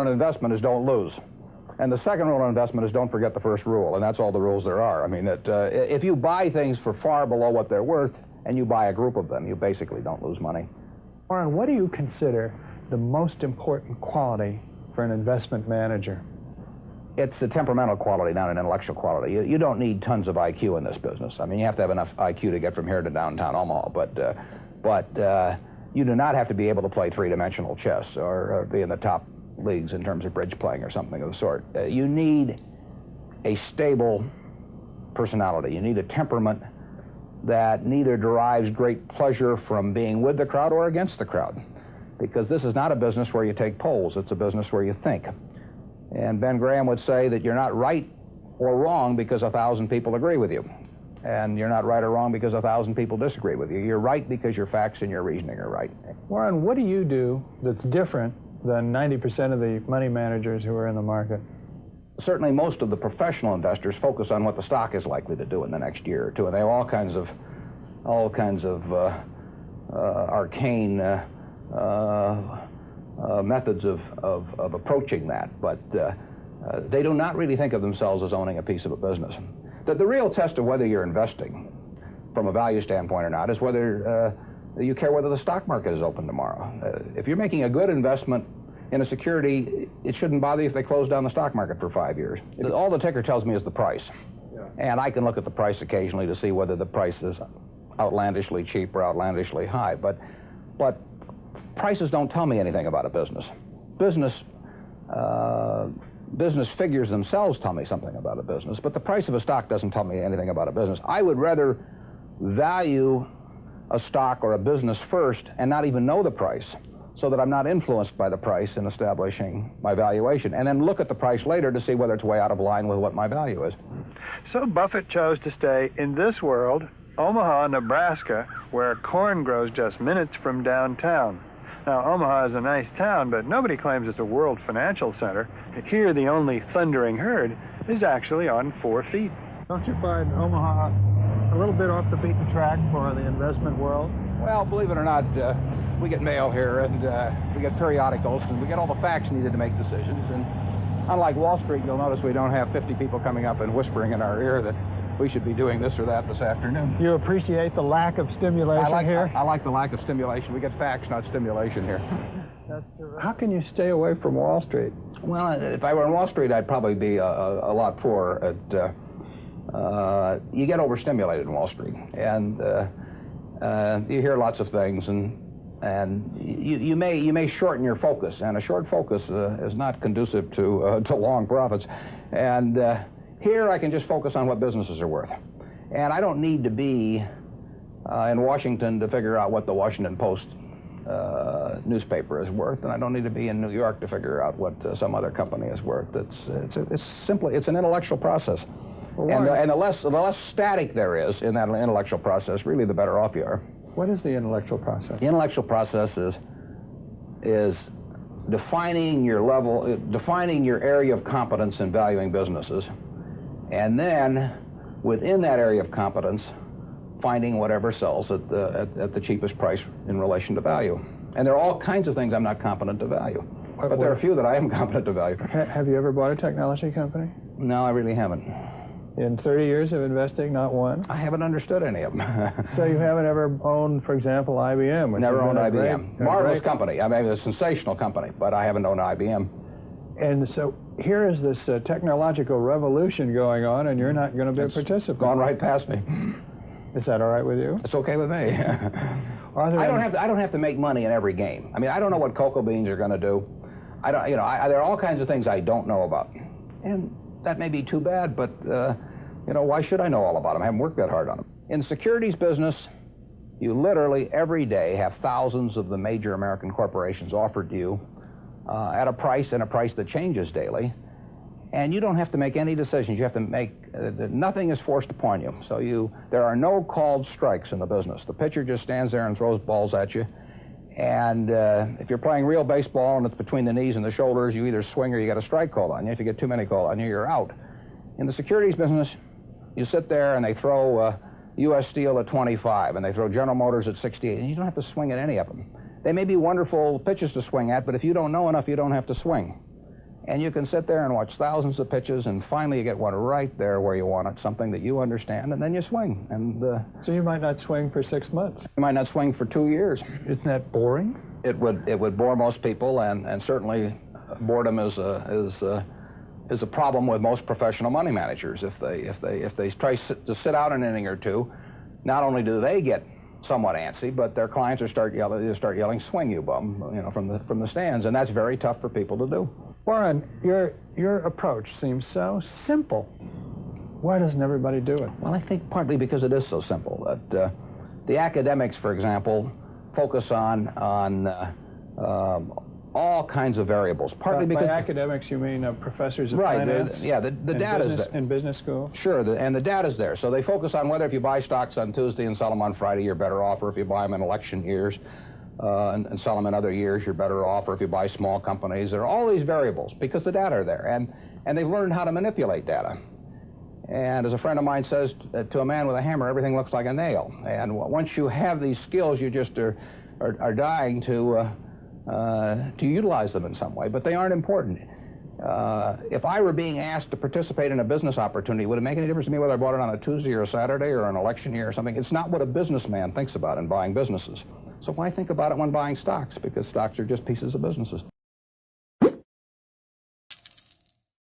On investment is don't lose. And the second rule on investment is don't forget the first rule, and that's all the rules there are. I mean, if you buy things for far below what they're worth, and you buy a group of them, you basically don't lose money. Warren, what do you consider the most important quality for an investment manager? It's a temperamental quality, not an intellectual quality. You don't need tons of IQ in this business. I mean, you have to have enough IQ to get from here to downtown Omaha, but you do not have to be able to play three-dimensional chess or be in the top leagues in terms of bridge playing or something of the sort. You need a stable personality. You need a temperament that neither derives great pleasure from being with the crowd or against the crowd, because this is not a business where you take polls. It's a business where you think. And Ben Graham would say that you're not right or wrong because 1,000 people agree with you. And you're not right or wrong because 1,000 people disagree with you. You're right because your facts and your reasoning are right. Warren, what do you do that's different than 90% of the money managers who are in the market? Certainly most of the professional investors focus on what the stock is likely to do in the next year or two, and they have all kinds of arcane methods of approaching that, but they do not really think of themselves as owning a piece of a business. The real test of whether you're investing from a value standpoint or not is whether you care whether the stock market is open tomorrow. If you're making a good investment in a security, it shouldn't bother you if they close down the stock market for 5 years. All the ticker tells me is the price. Yeah. And I can look at the price occasionally to see whether the price is outlandishly cheap or outlandishly high. But prices don't tell me anything about a business. Business figures themselves tell me something about a business, but the price of a stock doesn't tell me anything about a business. I would rather value a stock or a business first and not even know the price, so that I'm not influenced by the price in establishing my valuation, and then look at the price later to see whether it's way out of line with what my value is. So Buffett chose to stay in this world, Omaha, Nebraska, where corn grows just minutes from downtown. Now, Omaha is a nice town, but nobody claims it's a world financial center. Here, the only thundering herd is actually on 4 feet. Don't you find Omaha a little bit off the beaten track for the investment world? Well, believe it or not, we get mail here, and we get periodicals, and we get all the facts needed to make decisions. And unlike Wall Street, you'll notice we don't have 50 people coming up and whispering in our ear that we should be doing this or that this afternoon. You appreciate the lack of stimulation here? I like the lack of stimulation. We get facts, not stimulation here. How can you stay away from Wall Street? Well, if I were on Wall Street, I'd probably be a lot poorer. You get overstimulated in Wall Street, and you hear lots of things, and you may shorten your focus, and a short focus is not conducive to long profits. And here I can just focus on what businesses are worth, and I don't need to be in Washington to figure out what the Washington Post newspaper is worth, and I don't need to be in New York to figure out what some other company is worth. It's an intellectual process. Well, and the less static there is in that intellectual process, really the better off you are. What is the intellectual process? The intellectual process is defining your area of competence in valuing businesses, and then within that area of competence, finding whatever sells at the cheapest price in relation to value. And there are all kinds of things I'm not competent to value, but there are a few that I am competent to value. Have you ever bought a technology company? No, I really haven't. In 30 years of investing, not one? I haven't understood any of them. So you haven't ever owned, for example, IBM? Never owned IBM. Marvelous company. I mean, it's a sensational company, but I haven't owned IBM. And so here is this technological revolution going on, and you're not going to be a participant. Gone right past me. Is that all right with you? It's okay with me. I don't have to make money in every game. I mean, I don't know what cocoa beans are going to do. There are all kinds of things I don't know about, and that may be too bad, but why should I know all about them? I haven't worked that hard on them. In the securities business, you literally every day have thousands of the major American corporations offered to you at a price that changes daily, and you don't have to make any decisions. You have to make nothing is forced upon you. So there are no called strikes in the business. The pitcher just stands there and throws balls at you, and if you're playing real baseball and it's between the knees and the shoulders, you either swing or you get a strike called on you. If you get too many called on you, you're out. In the securities business, you sit there and they throw U.S. Steel at 25 and they throw General Motors at 68, and you don't have to swing at any of them. They may be wonderful pitches to swing at, but if you don't know enough, you don't have to swing. And you can sit there and watch thousands of pitches, and finally you get one right there where you want it, something that you understand, and then you swing. And so you might not swing for 6 months. You might not swing for 2 years. Isn't that boring? It would bore most people, and certainly boredom is a problem with most professional money managers. If they try to sit out an inning or two, not only do they get somewhat antsy, but their clients start yelling, "Swing, you bum!" From the stands, and that's very tough for people to do. Warren, your approach seems so simple. Why doesn't everybody do it? Well, I think partly because it is so simple. That the academics, for example, focus on all kinds of variables. Partly because by academics you mean professors of right, finance? The data's there. In business school? Sure, and the data's there. So they focus on whether if you buy stocks on Tuesday and sell them on Friday, you're better off, or if you buy them in election years and sell them in other years, you're better off, or if you buy small companies. There are all these variables because the data are there, and they've learned how to manipulate data. And as a friend of mine says, to a man with a hammer, everything looks like a nail. And once you have these skills, you just are dying to utilize them in some way, but they aren't important. If I were being asked to participate in a business opportunity, would it make any difference to me whether I bought it on a Tuesday or a Saturday or an election year or something? It's not what a businessman thinks about in buying businesses. So why think about it when buying stocks? Because stocks are just pieces of businesses.